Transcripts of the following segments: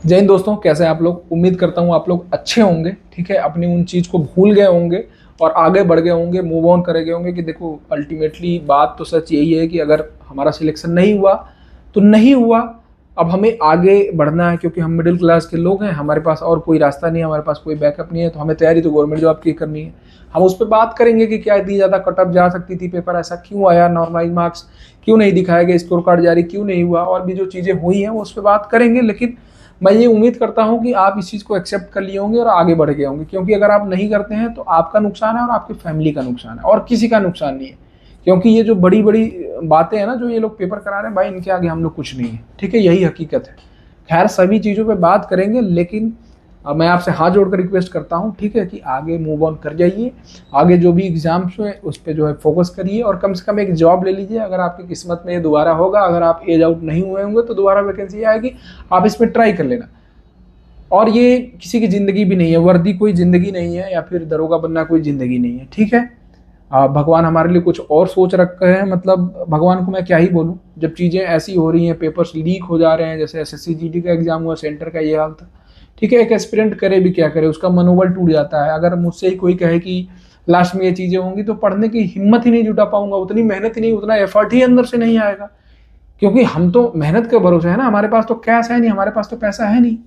जय हिंद दोस्तों, कैसे हैं आप लोग। उम्मीद करता हूँ आप लोग अच्छे होंगे। ठीक है, अपनी उन चीज़ को भूल गए होंगे और आगे बढ़ गए होंगे, मूव ऑन करे गए होंगे कि देखो अल्टीमेटली बात तो सच यही है कि अगर हमारा सिलेक्शन नहीं हुआ तो नहीं हुआ। अब हमें आगे बढ़ना है क्योंकि हम मिडिल क्लास के लोग हैं, हमारे पास और कोई रास्ता नहीं है, हमारे पास कोई बैकअप नहीं है। तो हमें तैयारी तो गवर्नमेंट जॉब की करनी है। हम उस पर बात करेंगे कि क्या इतनी ज़्यादा कट ऑफ जा सकती थी, पेपर ऐसा क्यों आया, नॉर्मलाइज मार्क्स क्यों नहीं दिखाया गया, स्कोर कार्ड जारी क्यों नहीं हुआ, और भी जो चीज़ें हुई हैं वो उस पर बात करेंगे। लेकिन मैं ये उम्मीद करता हूँ कि आप इस चीज़ को एक्सेप्ट कर लिए होंगे और आगे बढ़ गए होंगे, क्योंकि अगर आप नहीं करते हैं तो आपका नुकसान है और आपकी फैमिली का नुकसान है और किसी का नुकसान नहीं है। क्योंकि ये जो बड़ी बड़ी बातें हैं ना, जो ये लोग पेपर करा रहे हैं भाई, इनके आगे हम लोग कुछ नहीं है। ठीक है, यही हकीकत है। खैर, सभी चीज़ों पे बात करेंगे, लेकिन मैं आपसे हाथ जोड़कर रिक्वेस्ट करता हूँ, ठीक है, कि आगे मूव ऑन कर जाइए। आगे जो भी एग्जाम्स हुए उस पर जो है फोकस करिए और कम से कम एक जॉब ले लीजिए। अगर आपकी किस्मत में ये दोबारा होगा, अगर आप एज आउट नहीं हुए होंगे तो दोबारा वैकेंसी आएगी, आप इसमें ट्राई कर लेना। और ये किसी की ज़िंदगी भी नहीं है, वर्दी कोई ज़िंदगी नहीं है, या फिर दरोगा बनना कोई ज़िंदगी नहीं है। ठीक है, भगवान हमारे लिए कुछ और सोच रखे हैं। मतलब भगवान को मैं क्या ही बोलूँ, जब चीज़ें ऐसी हो रही हैं, पेपर्स लीक हो जा रहे हैं, जैसे एसएससी जीडी का एग्जाम हुआ, सेंटर का ये हाल था। ठीक है, एक एस्पिरेंट करे भी क्या करे, उसका मनोबल टूट जाता है। अगर मुझसे ही कोई कहे कि लास्ट में ये चीज़ें होंगी तो पढ़ने की हिम्मत ही नहीं जुटा पाऊंगा, उतनी मेहनत ही नहीं, उतना एफर्ट ही अंदर से नहीं आएगा। क्योंकि हम तो मेहनत के भरोसे है ना, हमारे पास तो कैश है नहीं, हमारे पास तो पैसा है नहीं।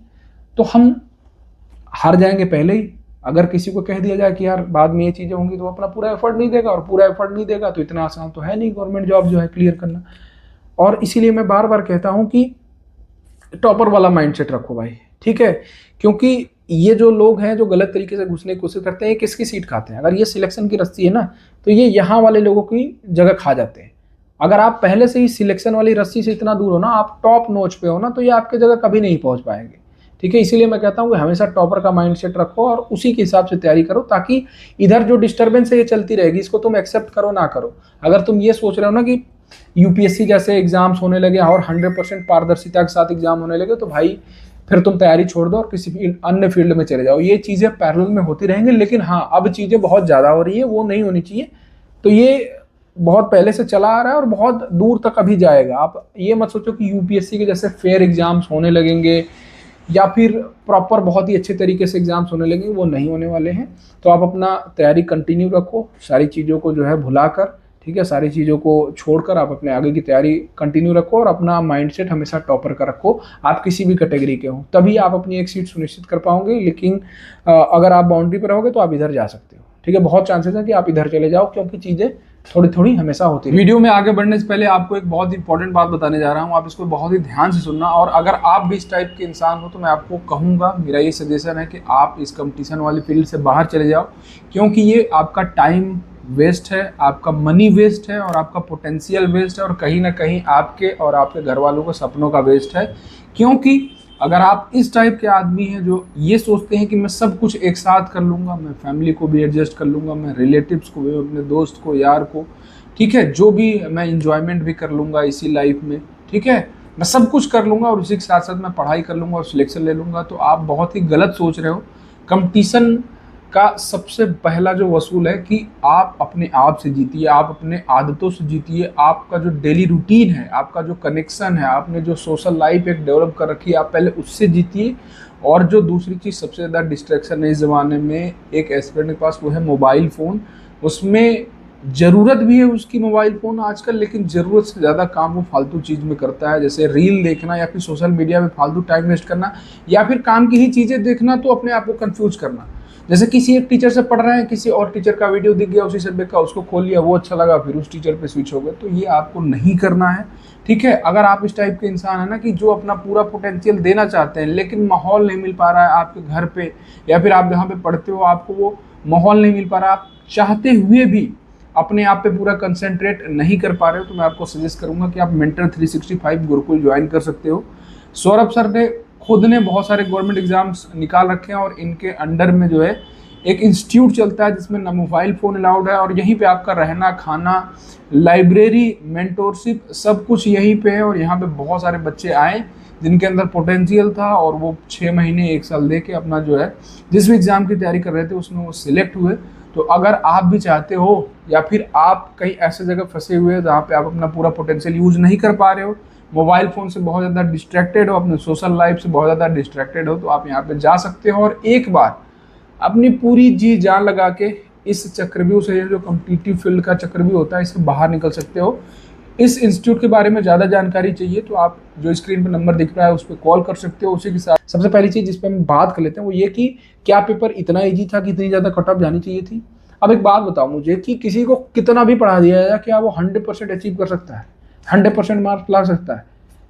तो हम हार जाएंगे पहले ही। अगर किसी को कह दिया जाए कि यार बाद में ये चीज़ें होंगी, तो वो अपना पूरा एफर्ट नहीं देगा, और पूरा एफर्ट नहीं देगा तो इतना आसान तो है नहीं गवर्नमेंट जॉब जो है क्लियर करना। और इसीलिए मैं बार बार कहता हूँ कि टॉपर वाला माइंडसेट रखो भाई। ठीक है, क्योंकि ये जो लोग हैं जो गलत तरीके से घुसने की कोशिश करते हैं, ये किसकी सीट खाते हैं। अगर ये सिलेक्शन की रस्सी है ना, तो ये यहाँ वाले लोगों की जगह खा जाते हैं। अगर आप पहले से ही सिलेक्शन वाली रस्सी से इतना दूर हो ना, आप टॉप नोच पे हो ना, तो ये आपके जगह कभी नहीं पहुंच पाएंगे। ठीक है, इसीलिए मैं कहता हूँ कि हमेशा टॉपर का माइंडसेट रखो और उसी के हिसाब से तैयारी करो, ताकि इधर जो डिस्टर्बेंस है ये चलती रहेगी, इसको तुम एक्सेप्ट करो ना करो। अगर तुम ये सोच रहे हो ना कि यूपीएससी जैसे एग्जाम्स होने लगे और 100% पारदर्शिता के साथ एग्जाम होने लगे, तो भाई फिर तुम तैयारी छोड़ दो और किसी अन्य फील्ड में चले जाओ। ये चीज़ें पैरेलल में होती रहेंगी, लेकिन हाँ, अब चीज़ें बहुत ज़्यादा हो रही है, वो नहीं होनी चाहिए। तो ये बहुत पहले से चला आ रहा है और बहुत दूर तक अभी जाएगा। आप ये मत सोचो कि यूपीएससी के जैसे फेयर एग्जाम्स होने लगेंगे या फिर प्रॉपर बहुत ही अच्छे तरीके से एग्जाम्स होने लगेंगे, वो नहीं होने वाले हैं। तो आप अपना तैयारी कंटिन्यू रखो, सारी चीज़ों को जो है भुलाकर, ठीक है, सारी चीज़ों को छोड़कर आप अपने आगे की तैयारी कंटिन्यू रखो और अपना माइंडसेट हमेशा टॉपर का रखो। आप किसी भी कैटेगरी के हो, तभी आप अपनी एक सीट सुनिश्चित कर पाओगे। लेकिन अगर आप बाउंड्री पर रहोगे तो आप इधर जा सकते हो। ठीक है, बहुत चांसेस है कि आप इधर चले जाओ, क्योंकि चीज़ें थोड़ी थोड़ी हमेशा होती है। वीडियो में आगे बढ़ने से पहले आपको एक बहुत इंपॉर्टेंट बात बताने जा रहा हूँ, आप इसको बहुत ही ध्यान से सुनना। और अगर आप भी इस टाइप के इंसान हो तो मैं आपको कहूँगा, मेरा ये सजेशन है कि आप इस कंपटीशन वाली फील्ड से बाहर चले जाओ, क्योंकि ये आपका टाइम वेस्ट है, आपका मनी वेस्ट है और आपका पोटेंशियल वेस्ट है, और कहीं ना कहीं आपके और आपके घर वालों के सपनों का वेस्ट है। क्योंकि अगर आप इस टाइप के आदमी हैं जो ये सोचते हैं कि मैं सब कुछ एक साथ कर लूँगा, मैं फैमिली को भी एडजस्ट कर लूँगा, मैं रिलेटिव्स को भी, अपने दोस्त को, यार को, ठीक है, जो भी मैं इंजॉयमेंट भी कर लूँगा इसी लाइफ में, ठीक है, मैं सब कुछ कर लूँगा और उसी के साथ साथ मैं पढ़ाई कर लूँगा और सिलेक्शन ले लूँगा, तो आप बहुत ही गलत सोच रहे हो। कंपटीशन का सबसे पहला जो वसूल है कि आप अपने आप से जीतिए, आप अपने आदतों से जीतिए। आपका जो डेली रूटीन है, आपका जो कनेक्शन है, आपने जो सोशल लाइफ एक डेवलप कर रखी है, आप पहले उससे जीतिए। और जो दूसरी चीज़ सबसे ज़्यादा डिस्ट्रैक्शन है इस ज़माने में एक एस्पिरेंट के पास, वो है मोबाइल फ़ोन। उसमें ज़रूरत भी है उसकी मोबाइल फ़ोन आजकल, लेकिन ज़रूरत से ज़्यादा काम वो फालतू चीज़ में करता है, जैसे रील देखना या फिर सोशल मीडिया में फालतू टाइम वेस्ट करना, या फिर काम की ही चीज़ें देखना तो अपने आप को कंफ्यूज करना। जैसे किसी एक टीचर से पढ़ रहे हैं, किसी और टीचर का वीडियो दिख गया उसी सब्जेक्ट का, उसको खोल लिया, वो अच्छा लगा, फिर उस टीचर पे स्विच हो गए। तो ये आपको नहीं करना है। ठीक है, अगर आप इस टाइप के इंसान है ना कि जो अपना पूरा पोटेंशियल देना चाहते हैं, लेकिन माहौल नहीं मिल पा रहा है आपके घर पे, या फिर आप जहाँ पे पढ़ते हो आपको वो माहौल नहीं मिल पा रहा, आप चाहते हुए भी अपने आप पे पूरा कंसंट्रेट नहीं कर पा रहे हो, तो मैं आपको सजेस्ट करूंगा कि आप मेंटर 365 गुरुकुल ज्वाइन कर सकते हो। सौरभ सर ने खुद ने बहुत सारे गवर्नमेंट एग्जाम्स निकाल रखे हैं और इनके अंडर में जो है एक इंस्टीट्यूट चलता है जिसमें ना मोबाइल फ़ोन अलाउड है, और यहीं पे आपका रहना, खाना, लाइब्रेरी, मेंटोरशिप, सब कुछ यहीं पे है। और यहाँ पे बहुत सारे बच्चे आए जिनके अंदर पोटेंशियल था और वो 6 महीने 1 साल दे के अपना जो है जिस भी एग्ज़ाम की तैयारी कर रहे थे उसमें वो सिलेक्ट हुए। तो अगर आप भी चाहते हो, या फिर आप कहीं ऐसे जगह फंसे हुए हैं जहाँ पे आप अपना पूरा पोटेंशियल यूज़ नहीं कर पा रहे हो, मोबाइल फ़ोन से बहुत ज़्यादा डिस्ट्रैक्टेड हो, अपने सोशल लाइफ से बहुत ज़्यादा डिस्ट्रैक्टेड हो, तो आप यहाँ पे जा सकते हो और एक बार अपनी पूरी जी जान लगा के इस चक्रव्यूह से, जो कॉम्पिटिटिव फील्ड का चक्रव्यूह होता है, इससे बाहर निकल सकते हो। इस इंस्टीट्यूट के बारे में ज़्यादा जानकारी चाहिए तो आप जो स्क्रीन पर नंबर दिख रहा है उस पर कॉल कर सकते हो। उसी के साथ सबसे पहली चीज़ जिस पर हम बात कर लेते हैं वो ये कि क्या पेपर इतना ईजी था कि इतनी ज़्यादा कट ऑफ जानी चाहिए थी। अब एक बात बताओ मुझे कि किसी को कितना भी पढ़ा दिया जाए क्या वो 100% अचीव कर सकता है, 100% मार्क्स ला सकता है?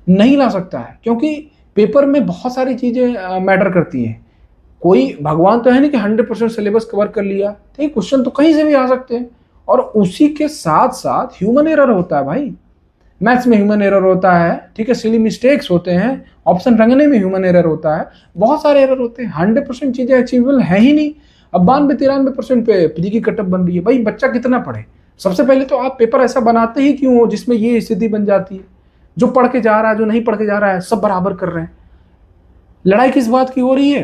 नहीं ला सकता है, क्योंकि पेपर में बहुत सारी चीज़ें मैटर करती हैं। कोई भगवान तो है नहीं कि 100% सिलेबस कवर कर लिया, ठीक, क्वेश्चन तो कहीं से भी आ सकते हैं। और उसी के साथ साथ ह्यूमन एरर होता है भाई, मैथ्स में ह्यूमन एरर होता है, ठीक है, सिली मिस्टेक्स होते हैं, ऑप्शन रंगने में ह्यूमन एरर होता है, बहुत सारे एरर होते हैं। 100% चीजें अचीवेबल है ही नहीं। अब 92-93% पे प्री की कटअप बन रही है। भाई बच्चा कितना पढ़े? सबसे पहले तो आप पेपर ऐसा बनाते ही क्यों हो जिसमें ये स्थिति बन जाती है? जो पढ़ के जा रहा है, जो नहीं पढ़ के जा रहा है, सब बराबर कर रहे हैं। लड़ाई किस बात की हो रही है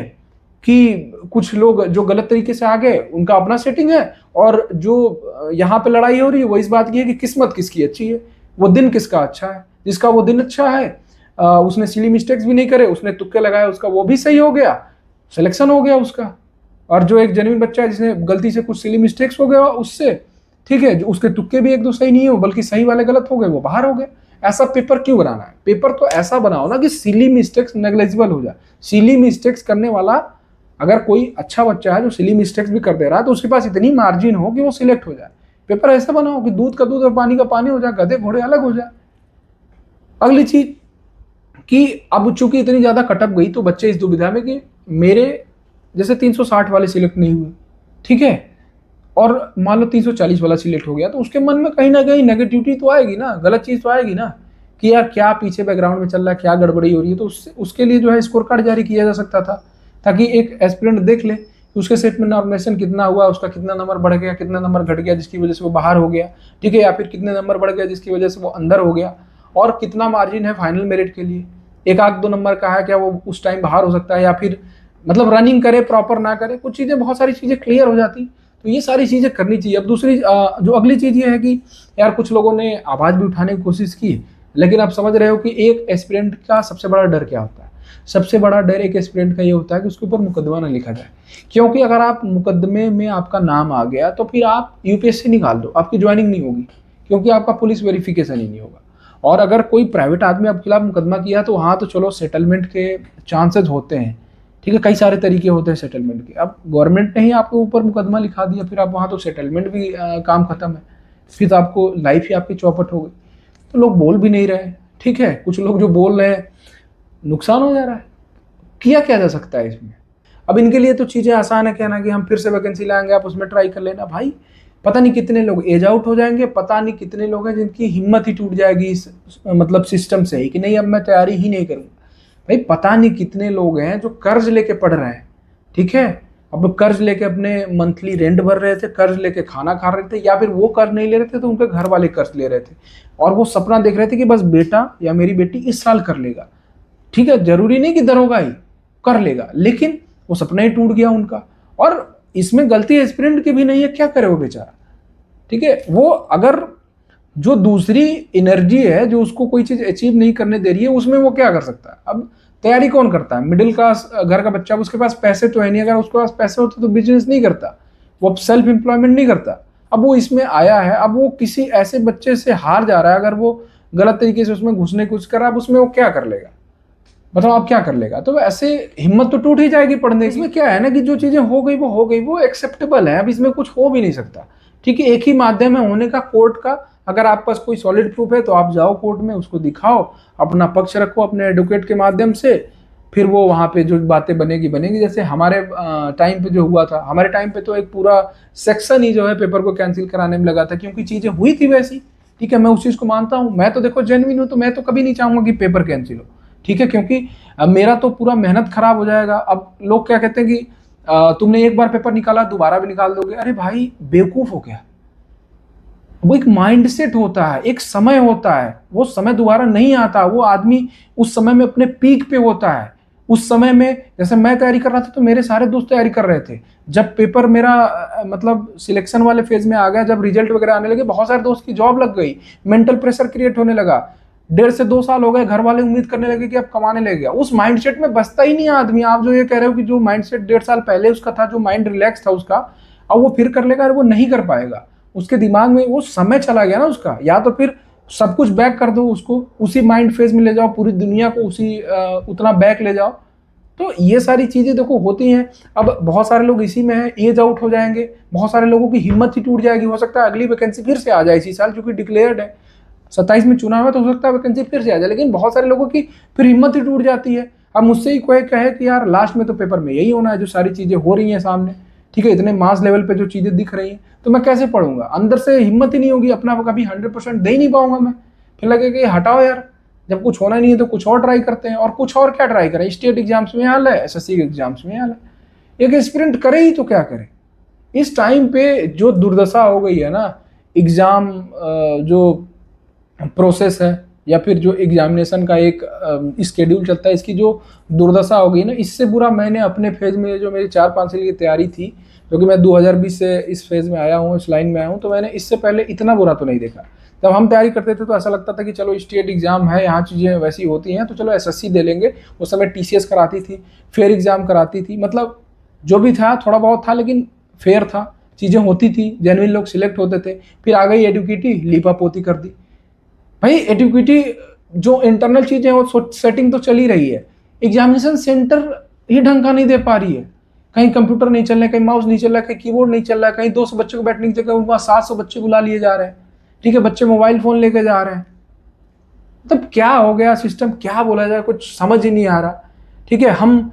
कि कुछ लोग जो गलत तरीके से आ गए उनका अपना सेटिंग है, और जो यहाँ पे लड़ाई हो रही है वो इस बात की है कि किस्मत किसकी अच्छी है, वो दिन किसका अच्छा है। जिसका वो दिन अच्छा है, उसने सिली मिस्टेक्स भी नहीं करे, उसने तुक्के लगाए, उसका वो भी सही हो गया, सिलेक्शन हो गया उसका। और जो एक जेन्युइन बच्चा है जिसने गलती से कुछ सिली मिस्टेक्स हो गया उससे, ठीक है, जो उसके तुक्के भी एक दो सही नहीं हो बल्कि सही वाले गलत हो गए, वो बाहर हो गए। ऐसा पेपर क्यों बनाना है? पेपर तो ऐसा बनाओ ना कि सिली मिस्टेक्स नेग्लिजिबल हो जाए। सिली मिस्टेक्स करने वाला अगर कोई अच्छा बच्चा है जो सिली मिस्टेक्स भी कर दे रहा है तो उसके पास इतनी मार्जिन हो कि वो सिलेक्ट हो जाए। पेपर ऐसा बनाओ कि दूध का दूध और पानी का पानी हो जाए, गधे घोड़े अलग हो जाए। अगली चीज कि अब चूंकि इतनी ज्यादा कटअप गई तो बच्चे इस दुविधा में कि मेरे जैसे 360 वाले सिलेक्ट नहीं हुए, ठीक है, और मान लो 340 वाला सिलेक्ट हो गया, तो उसके मन में कहीं ना कहीं नेगेटिविटी तो आएगी ना, गलत चीज तो आएगी ना कि यार क्या पीछे बैकग्राउंड में चल रहा है, क्या गड़बड़ी हो रही है। तो उसके लिए जो है स्कोर कार्ड जारी किया जा सकता था, ताकि एक एस्पिरेंट देख ले कि उसके सेट में नॉमिनेशन कितना हुआ, उसका कितना नंबर बढ़ गया, कितना नंबर घट गया जिसकी वजह से वो बाहर हो गया, ठीक है, या फिर कितने नंबर बढ़ गया जिसकी वजह से वो अंदर हो गया, और कितना मार्जिन है फाइनल मेरिट के लिए। एक आध दो नंबर का है क्या वो उस टाइम बाहर हो सकता है, या फिर मतलब रनिंग करे प्रॉपर ना करे, कुछ चीज़ें बहुत सारी चीज़ें क्लियर हो जाती। तो ये सारी चीज़ें करनी चाहिए। अब दूसरी जो अगली चीज़ ये है कि यार कुछ लोगों ने आवाज़ भी उठाने की कोशिश की, लेकिन आप समझ रहे हो कि एक एस्पिरेंट का सबसे बड़ा डर क्या होता है? सबसे बड़ा डर एक एस्पिरेंट का ये होता है कि उसके ऊपर मुकदमा ना लिखा जाए, क्योंकि अगर आप मुकदमे में आपका नाम आ गया तो फिर आप यूपीएससी निकाल दो, आपकी ज्वाइनिंग नहीं होगी, क्योंकि आपका पुलिस वेरिफिकेशन ही नहीं होगा। और अगर कोई प्राइवेट आदमी आपके खिलाफ मुकदमा किया तो वहाँ तो चलो सेटलमेंट के चांसेस होते हैं, ठीक है, कई सारे तरीके होते हैं सेटलमेंट के। अब गवर्नमेंट ने ही आपके ऊपर मुकदमा लिखा दिया, फिर आप वहाँ तो सेटलमेंट भी काम खत्म है, फिर तो आपको लाइफ ही आपकी चौपट हो गई। तो लोग बोल भी नहीं रहे, ठीक है, कुछ लोग जो बोल रहे हैं नुकसान हो जा रहा है। किया क्या जा सकता है इसमें? अब इनके लिए तो चीज़ें आसान है, कहना कि हम फिर से वैकेंसी लाएंगे, आप उसमें ट्राई कर लेना। भाई पता नहीं कितने लोग एज आउट हो जाएंगे, पता नहीं कितने लोग हैं जिनकी हिम्मत ही टूट जाएगी इस मतलब सिस्टम से ही कि नहीं अब मैं तैयारी ही नहीं करूँगा। भाई पता नहीं कितने लोग हैं जो कर्ज लेके पढ़ रहे हैं, ठीक है, अब कर्ज लेके अपने मंथली रेंट भर रहे थे, कर्ज लेके खाना खा रहे थे, या फिर वो कर्ज नहीं ले रहे थे तो उनके घर वाले कर्ज ले रहे थे, और वो सपना देख रहे थे कि बस बेटा या मेरी बेटी इस साल कर लेगा, ठीक है, जरूरी नहीं कि दरोगा ही कर लेगा, लेकिन वो सपना ही टूट गया उनका। और इसमें गलती एस्पिरेंट की भी नहीं है, क्या करे वो बेचारा, ठीक है, वो अगर जो दूसरी एनर्जी है जो उसको कोई चीज अचीव नहीं करने दे रही है उसमें वो क्या कर सकता है? अब तैयारी कौन करता है? मिडिल क्लास घर का बच्चा, उसके पास पैसे तो है नहीं, अगर उसके पास पैसे होते तो बिजनेस नहीं करता, वो सेल्फ एम्प्लॉयमेंट नहीं करता। अब वो इसमें आया है, अब वो किसी ऐसे बच्चे से हार जा रहा है, अगर वो गलत तरीके से उसमें घुसने की कोशिश कर रहा है, अब उसमें वो क्या कर लेगा? बताओ आप क्या कर लेगा? तो ऐसे हिम्मत तो टूट ही जाएगी पढ़ने की। इसमें क्या है ना कि जो चीजें हो गई वो हो गई, वो एक्सेप्टेबल है, अब इसमें कुछ हो भी नहीं सकता, ठीक है। एक ही माध्यम है होने का, कोर्ट का। अगर आपके पास कोई सॉलिड प्रूफ है तो आप जाओ कोर्ट में, उसको दिखाओ, अपना पक्ष रखो अपने एडवोकेट के माध्यम से, फिर वो वहाँ पे जो बातें बनेगी बनेगी। जैसे हमारे टाइम पे जो हुआ था, हमारे टाइम पे तो एक पूरा सेक्शन ही जो है पेपर को कैंसिल कराने में लगा था, क्योंकि चीजें हुई थी वैसी, ठीक है, मैं उस चीज को मानता हूँ। मैं तो देखो जेन्युइन हूँ, तो मैं तो कभी नहीं चाहूंगा कि पेपर कैंसिल हो, ठीक है, क्योंकि मेरा तो पूरा मेहनत खराब हो जाएगा। अब लोग क्या कहते हैं कि तुमने एक बार पेपर निकाला दोबारा भी निकाल दोगे। अरे भाई बेवकूफ हो गया। वो एक माइंडसेट होता है, एक समय होता है, वो समय दोबारा नहीं आता। वो आदमी उस समय में अपने पीक पे होता है। उस समय में जैसे मैं तैयारी कर रहा था तो मेरे सारे दोस्त तैयारी कर रहे थे। जब पेपर मेरा मतलब सिलेक्शन वाले फेज में आ गया, जब रिजल्ट वगैरह आने लगे, बहुत सारे दोस्त की जॉब लग गई, मेंटल प्रेशर क्रिएट होने लगा, 1.5 से 2 साल हो गए, घर वाले उम्मीद करने लगे कि अब कमाने लगेगा, उस माइंडसेट में बसता ही नहीं है आदमी। आप जो ये कह रहे हो कि जो माइंडसेट 1.5 साल पहले उसका था, जो माइंड रिलैक्स था उसका, अब वो फिर कर लेगा, वो नहीं कर पाएगा। उसके दिमाग में वो समय चला गया ना उसका। या तो फिर सब कुछ बैक कर दो उसको, उसी माइंड फेज में ले जाओ, पूरी दुनिया को उसी उतना बैक ले जाओ। तो ये सारी चीजें देखो होती हैं। अब बहुत सारे लोग इसी में हैं, एज आउट हो जाएंगे, बहुत सारे लोगों की हिम्मत ही टूट जाएगी। हो सकता है अगली वैकेंसी फिर से आ जाए इसी साल, क्योंकि डिक्लेयर्ड है 27 में चुनाव है, तो हो सकता है वैकेंसी फिर से आ जाए। लेकिन बहुत सारे लोगों की फिर हिम्मत ही टूट जाती है। अब मुझसे ही कोई कहे कि यार लास्ट में तो पेपर में यही होना है, जो सारी चीजें हो रही हैं सामने, ठीक है, इतने मास लेवल पे जो चीजें दिख रही हैं, तो मैं कैसे पढ़ूंगा? अंदर से हिम्मत ही नहीं होगी, अपना कभी 100% दे ही नहीं पाऊंगा मैं। फिर लगेगा कि हटाओ यार, जब कुछ होना नहीं है तो कुछ और ट्राई करते हैं। और कुछ और क्या ट्राई करें? स्टेट एग्जाम्स में हाल है, एसएससी के एग्जाम्स में हाल है, एक एस्पिरेंट करे ही तो क्या करे? इस टाइम पे जो दुर्दशा हो गई है ना, एग्जाम जो प्रोसेस है या फिर जो एग्जामिनेशन का एक स्केड्यूल चलता है, इसकी जो दुर्दशा हो गई ना, इससे बुरा मैंने अपने फेज में जो मेरी 4-5 साल की तैयारी थी, क्योंकि मैं 2020 से इस फेज में आया हूँ, इस लाइन में आया हूँ, तो मैंने इससे पहले इतना बुरा तो नहीं देखा। जब हम तैयारी करते थे तो ऐसा लगता था कि चलो स्टेट एग्जाम है, यहाँ चीज़ें वैसी होती हैं, तो चलो एसएससी दे लेंगे। उस समय टीसीएस कराती थी, फेयर एग्जाम कराती थी, मतलब जो भी था थोड़ा बहुत था, लेकिन फेयर था, चीज़ें होती थी, जेन्युइन लोग सिलेक्ट होते थे। फिर आ गई एडुकेटी, लीपापोती कर दी भाई। एडुकेटी जो इंटरनल चीजें हैं वो सेटिंग तो चल ही रही है, एग्जामिनेशन सेंटर ही ढंग का नहीं दे पा रही है। कहीं कंप्यूटर नहीं चल रहा है, कहीं माउस नहीं चल रहा है, कहीं कीबोर्ड नहीं चल रहा है, कहीं 200 बच्चों को बैठने की जगह उनका 700 बच्चे बुला लिए जा रहे हैं, ठीक है, बच्चे मोबाइल फोन लेके जा रहे हैं। मतलब क्या हो गया सिस्टम, क्या बोला जाए, कुछ समझ ही नहीं आ रहा। ठीक है, हम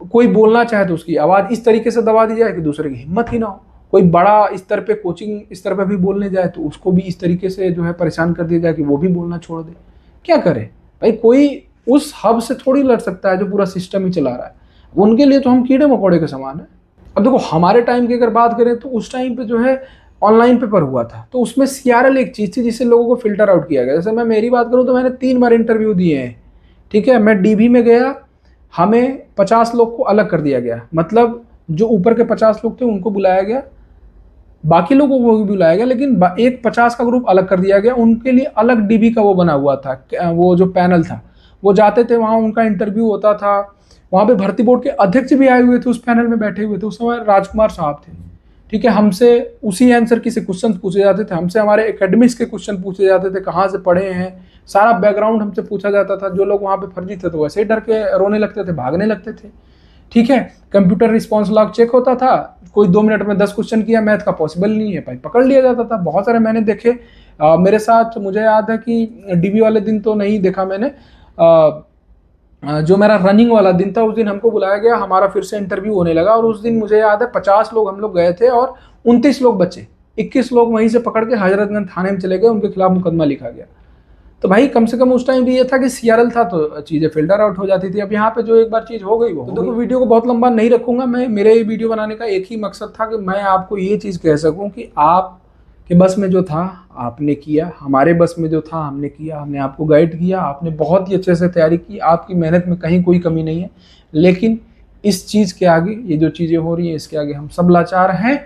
कोई बोलना चाहे तो उसकी आवाज इस तरीके से दबा दी जाए कि दूसरे की हिम्मत ही ना हो। कोई बड़ा स्तर पे, कोचिंग स्तर पे भी बोलने जाए तो उसको भी इस तरीके से जो है परेशान कर दिया जाए कि वो भी बोलना छोड़ दे। क्या करे भाई? कोई उस हब से थोड़ी लड़ सकता है जो पूरा सिस्टम ही चला रहा है। उनके लिए तो हम कीड़े मकोड़े के समान है। अब देखो हमारे टाइम की अगर बात करें तो उस टाइम पे जो है ऑनलाइन पेपर हुआ था, तो उसमें सीआरएल एक चीज थी जिससे लोगों को फिल्टर आउट किया गया। जैसे मैं मेरी बात करूं तो मैंने 3 बार इंटरव्यू दिए हैं, ठीक है। मैं डीबी में गया, हमें 50 लोग को अलग कर दिया गया, मतलब जो ऊपर के 50 लोग थे उनको बुलाया गया, बाकी लोगों को भी बुलाया गया, लेकिन एक 50 का ग्रुप अलग कर दिया गया। उनके लिए अलग डीबी का वो बना हुआ था, वो जो पैनल था, वो जाते थे वहाँ, उनका इंटरव्यू होता था। वहाँ पे भर्ती बोर्ड के अध्यक्ष भी आए हुए थे, उस पैनल में बैठे हुए थे। उस समय राजकुमार साहब थे, ठीक है। हमसे उसी आंसर की से क्वेश्चन पूछे जाते थे, हमसे हमारे एकेडमिक्स के क्वेश्चन पूछे जाते थे, कहाँ से पढ़े हैं, सारा बैकग्राउंड हमसे पूछा जाता था। जो लोग वहाँ पे फर्जी थे तो वैसे ही डर के रोने लगते थे, भागने लगते थे, ठीक है। कंप्यूटर रिस्पॉन्स लॉग चेक होता था, कोई 2 मिनट में 10 क्वेश्चन किया, मैथ का पॉसिबल नहीं है भाई, पकड़ लिया जाता था। बहुत सारे मैंने देखे, मेरे साथ मुझे याद है कि डीबी वाले दिन तो नहीं देखा मैंने, जो मेरा रनिंग वाला दिन था उस दिन हमको बुलाया गया, हमारा फिर से इंटरव्यू होने लगा। और उस दिन मुझे याद है 50 लोग हम लोग गए थे और 29 लोग बचे, 21 लोग वहीं से पकड़ के हजरतगंज थाने में चले गए, उनके खिलाफ मुकदमा लिखा गया। तो भाई कम से कम उस टाइम भी ये था कि सीआरएल था तो चीज़ें फिल्टर आउट हो जाती थी। अब यहाँ पे जो एक बार चीज़ हो गई वो तो देखो, वीडियो को बहुत लंबा नहीं रखूंगा मैं। मेरे वीडियो बनाने का एक ही मकसद था कि मैं आपको ये चीज़ कह सकूं कि आप के बस में जो था आपने किया, हमारे बस में जो था हमने किया, हमने आपको गाइड किया, आपने बहुत ही अच्छे से तैयारी की, आपकी मेहनत में कहीं कोई कमी नहीं है। लेकिन इस चीज़ के आगे, ये जो चीज़ें हो रही हैं इसके आगे हम सब लाचार हैं,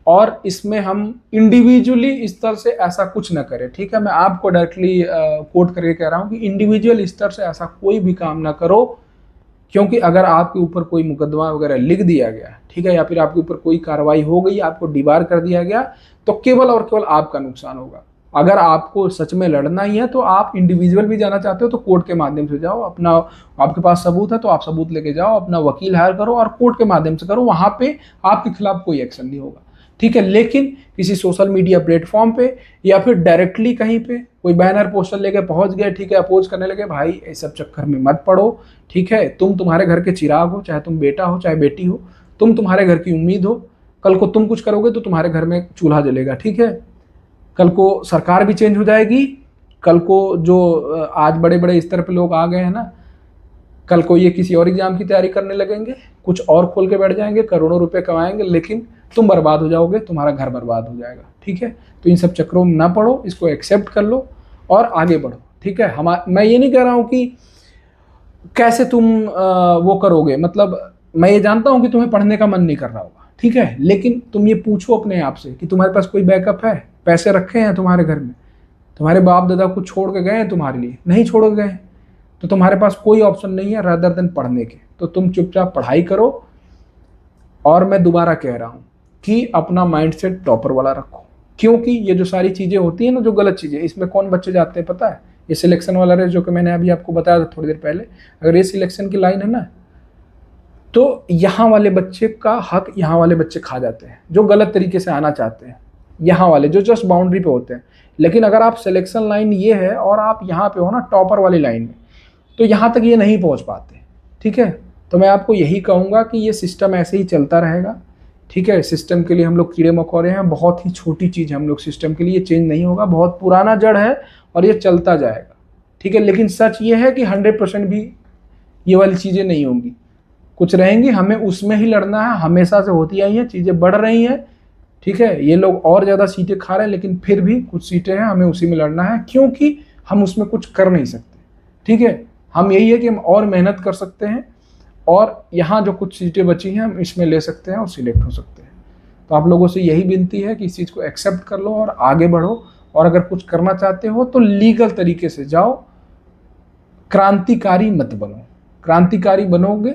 और इसमें हम इंडिविजुअली स्तर से ऐसा कुछ ना करें, ठीक है। मैं आपको डायरेक्टली कोट करके कह रहा हूँ कि इंडिविजुअल स्तर से ऐसा कोई भी काम ना करो, क्योंकि अगर आपके ऊपर कोई मुकदमा वगैरह लिख दिया गया, ठीक है, या फिर आपके ऊपर कोई कार्रवाई हो गई, आपको डिबार कर दिया गया, तो केवल और केवल आपका नुकसान होगा। अगर आपको सच में लड़ना ही है तो आप इंडिविजुअल भी जाना चाहते हो तो कोर्ट के माध्यम से जाओ, अपना आपके पास सबूत है तो आप सबूत लेके जाओ, अपना वकील हायर करो और कोर्ट के माध्यम से करो, वहां पे आपके खिलाफ कोई एक्शन नहीं होगा, ठीक है। लेकिन किसी सोशल मीडिया प्लेटफॉर्म पे या फिर डायरेक्टली कहीं पे कोई बैनर पोस्टर लेके पहुंच गए, ठीक है, अपोज करने लगे, भाई इस सब चक्कर में मत पड़ो, ठीक है। तुम तुम्हारे घर के चिराग हो, चाहे तुम बेटा हो चाहे बेटी हो, तुम तुम्हारे घर की उम्मीद हो। कल को तुम कुछ करोगे तो तुम्हारे घर में चूल्हा जलेगा, ठीक है। कल को सरकार भी चेंज हो जाएगी, कल को जो आज बड़े बड़े स्तर पे लोग आ गए हैं ना, कल को ये किसी और एग्जाम की तैयारी करने लगेंगे, कुछ और खोल के बैठ जाएंगे, करोड़ों रुपए कमाएंगे, लेकिन तुम बर्बाद हो जाओगे, तुम्हारा घर बर्बाद हो जाएगा, ठीक है। तो इन सब चक्रों में ना पड़ो, इसको एक्सेप्ट कर लो और आगे बढ़ो, ठीक है। मैं ये नहीं कह रहा हूँ कि कैसे तुम वो करोगे, मतलब मैं ये जानता हूँ कि तुम्हें पढ़ने का मन नहीं कर रहा होगा, ठीक है, लेकिन तुम ये पूछो अपने आप से कि तुम्हारे पास कोई बैकअप है, पैसे रखे हैं तुम्हारे घर में, तुम्हारे बाप दादा कुछ छोड़ के गए हैं तुम्हारे लिए? नहीं छोड़ के गए। तो तुम्हारे पास कोई ऑप्शन नहीं है रादर देन पढ़ने के, तो तुम चुपचाप पढ़ाई करो। और मैं दोबारा कह रहा हूँ कि अपना माइंडसेट टॉपर वाला रखो, क्योंकि ये जो सारी चीज़ें होती हैं ना, जो गलत चीज़ें, इसमें कौन बच्चे जाते हैं पता है? ये सिलेक्शन वाला रेस जो कि मैंने अभी आपको बताया था थोड़ी देर पहले, अगर ये सिलेक्शन की लाइन है ना, तो यहाँ वाले बच्चे का हक यहाँ वाले बच्चे खा जाते हैं जो गलत तरीके से आना चाहते हैं, यहाँ वाले जो जस्ट बाउंड्री पे होते हैं। लेकिन अगर आप सिलेक्शन लाइन ये है और आप यहाँ पे हो ना टॉपर वाली लाइन में, तो यहाँ तक ये नहीं पहुँच पाते। ठीक है, तो मैं आपको यही कहूँगा कि ये सिस्टम ऐसे ही चलता रहेगा। ठीक है, सिस्टम के लिए हम लोग कीड़े मकोड़े हैं, बहुत ही छोटी चीज़ है हम लोग सिस्टम के लिए, चेंज नहीं होगा, बहुत पुराना जड़ है और ये चलता जाएगा। ठीक है, लेकिन सच ये है कि 100% भी ये वाली चीज़ें नहीं होंगी, कुछ रहेंगी, हमें उसमें ही लड़ना है। हमेशा से होती आई हैं, चीज़ें बढ़ रही हैं। ठीक है, ये लोग और ज़्यादा सीटें खा रहे हैं, लेकिन फिर भी कुछ सीटें हैं, हमें उसी में लड़ना है, क्योंकि हम उसमें कुछ कर नहीं सकते। ठीक है, हम यही है कि हम और मेहनत कर सकते हैं और यहाँ जो कुछ सीटें बची हैं हम इसमें ले सकते हैं और सिलेक्ट हो सकते हैं। तो आप लोगों से यही विनती है कि इस चीज़ को एक्सेप्ट कर लो और आगे बढ़ो। और अगर कुछ करना चाहते हो तो लीगल तरीके से जाओ, क्रांतिकारी मत बनो। क्रांतिकारी बनोगे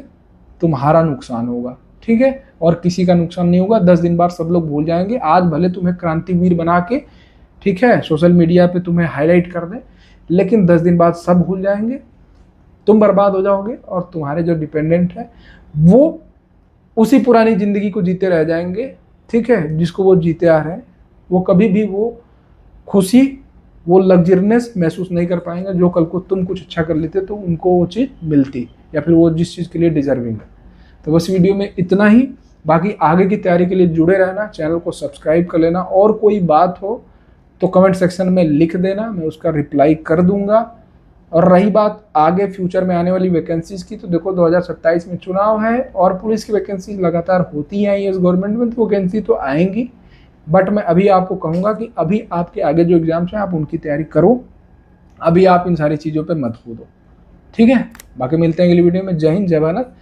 तुम्हारा नुकसान होगा। ठीक है, और किसी का नुकसान नहीं होगा। 10 दिन बाद सब लोग भूल जाएंगे। आज भले तुम्हें क्रांतिवीर बना के, ठीक है, सोशल मीडिया पे तुम्हें हाईलाइट कर दें, लेकिन 10 दिन बाद सब भूल जाएंगे, तुम बर्बाद हो जाओगे और तुम्हारे जो डिपेंडेंट है वो उसी पुरानी ज़िंदगी को जीते रह जाएंगे। ठीक है, जिसको वो जीते आ रहे हैं, वो कभी भी वो खुशी, वो लग्जरीनेस महसूस नहीं कर पाएंगे जो कल को तुम कुछ अच्छा कर लेते तो उनको वो चीज़ मिलती, या फिर वो जिस चीज़ के लिए डिजर्विंग है। तो बस वीडियो में इतना ही। बाकी आगे की तैयारी के लिए जुड़े रहना, चैनल को सब्सक्राइब कर लेना, और कोई बात हो तो कमेंट सेक्शन में लिख देना, मैं उसका रिप्लाई कर दूंगा। और रही बात आगे फ्यूचर में आने वाली वैकेंसीज़ की, तो देखो 2027 में चुनाव है और पुलिस की वैकेंसीज लगातार होती हैं इस गवर्नमेंट में, तो वैकेंसी तो आएंगी। बट मैं अभी आपको कहूँगा कि अभी आपके आगे जो एग्जाम्स हैं आप उनकी तैयारी करो, अभी आप इन सारी चीज़ों पर मत कूदो। ठीक है, बाकी मिलते हैं अगली वीडियो में। जय हिंद, जय भारत।